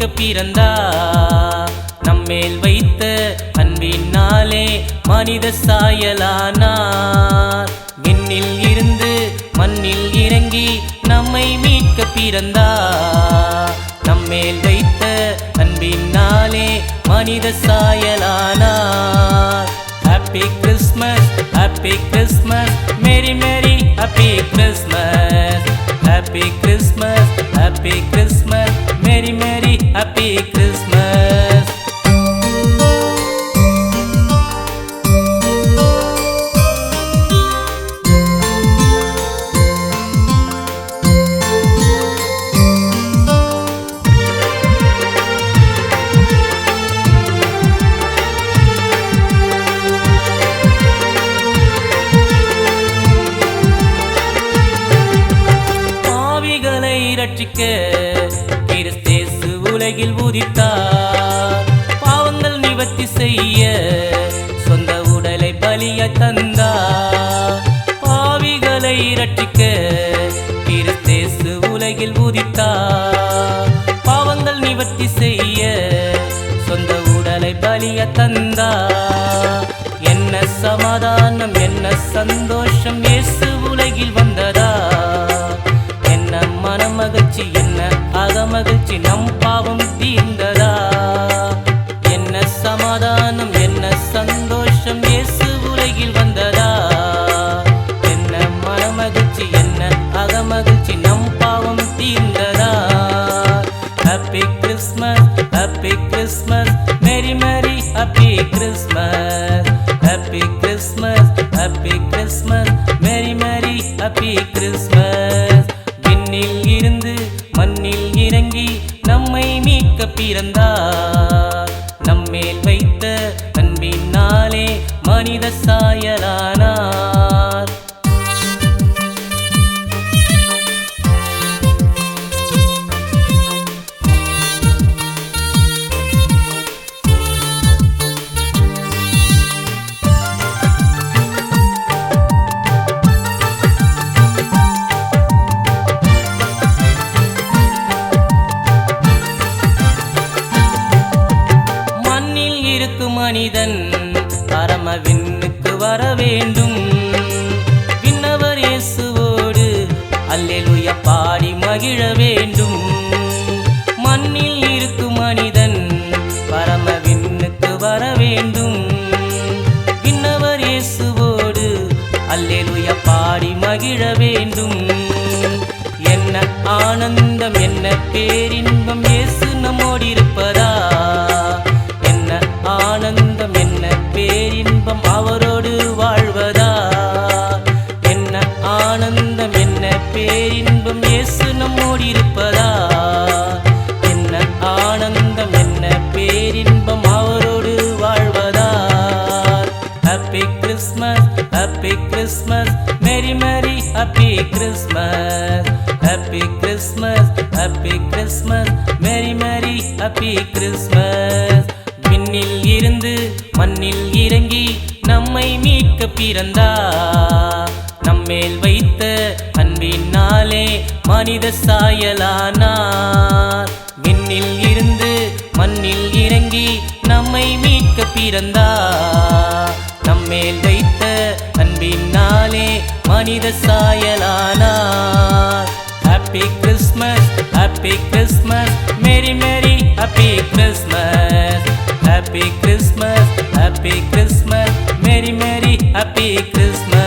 மீட்க பிறந்தார். நம்மேல் வைத்த அன்பினாலே மனித சாயலானார். விண்ணில் இருந்து மண்ணில் இறங்கி நம்மை மீட்க பிறந்தார். நம்மேல் வைத்த அன்பினாலே மனித சாயலானார். Happy Christmas, Happy Christmas, Merry Merry Happy Christmas. Happy Christmas, Happy Christmas, Merry Merry Happy Christmas. ரட்சிக்க கிறிஸ்தேசு உலகில் உதித்தார். பாவங்கள் நிவர்த்தி செய்ய சொந்த உடலை பலிய தந்தார். பாவிகளை ரட்சிக்க கிறிஸ்தேசு உலகில் உதித்தார். பாவங்கள் நிவர்த்தி செய்ய சொந்த உடலை பலிய தந்தார். என்ன சமாதானம் என்ன சந்தோஷம் இயேசு உலகில் வந்ததா. மனமகிழ்ச்சி என்ன அகமகிழ்ச்சி நம் பாவம் தீர்ந்ததா. என்ன சமாதானம் என்ன சந்தோஷம் இயேசு உலகில் வந்ததா. என்ன மனமகிழ்ச்சி என்ன அகமகிழ்ச்சி நம் பாவம் தீர்ந்ததா. Happy Christmas, Happy Christmas, Merry Merry Happy Christmas. Happy Christmas, Happy Christmas, Merry Merry Happy Christmas. விண்ணில் இருந்து மண்ணில் இறங்கி நம்மை மீட்க பிறந்தார். நம்மேல் வைத்த அன்பினாலே மனித சாயலானார். மனிதன் பரமவிண்ணுக்கு வர வேண்டும். விண்ணவர் இயேசுவோடு அல்லேலூயா பாடி மகிழ வேண்டும். மண்ணில் இருக்கும் மனிதன் பரமவிண்ணுக்கு வர வேண்டும். விண்ணவர் இயேசுவோடு அல்லேலூயா பாடி மகிழ வேண்டும். என்ன ஆனந்தம் என்ன பேரின்பம் இயேசு நம்மோடு இருப்பதா. ஆனந்தம் என்ன பேரின்பம் அவரோடு வாழ்வதா. என்ன ஆனந்தம் என்ன பேரின்பம் இயேசு நம்மோடு இருப்பதா. என்ன ஆனந்தம் என்ன பேரின்பம் அவரோடு வாழ்வதா. Happy Christmas, Happy Christmas, Merry Merry Happy Christmas. Happy Christmas, Happy Christmas, Merry Merry Happy Christmas. விண்ணில் இருந்து மண்ணில் இறங்கி நம்மை மீட்க பிறந்தார். நம்மேல் வைத்த அன்பினாலே மனித சாயலானார். விண்ணில் இருந்து மண்ணில் இறங்கி நம்மை மீட்க பிறந்தார். நம்மேல் வைத்த அன்பினாலே மனித சாயலானார். Happy Christmas, Happy Christmas, Merry Merry Happy Christmas. Happy Christmas, Happy Christmas, Merry Merry Happy Christmas.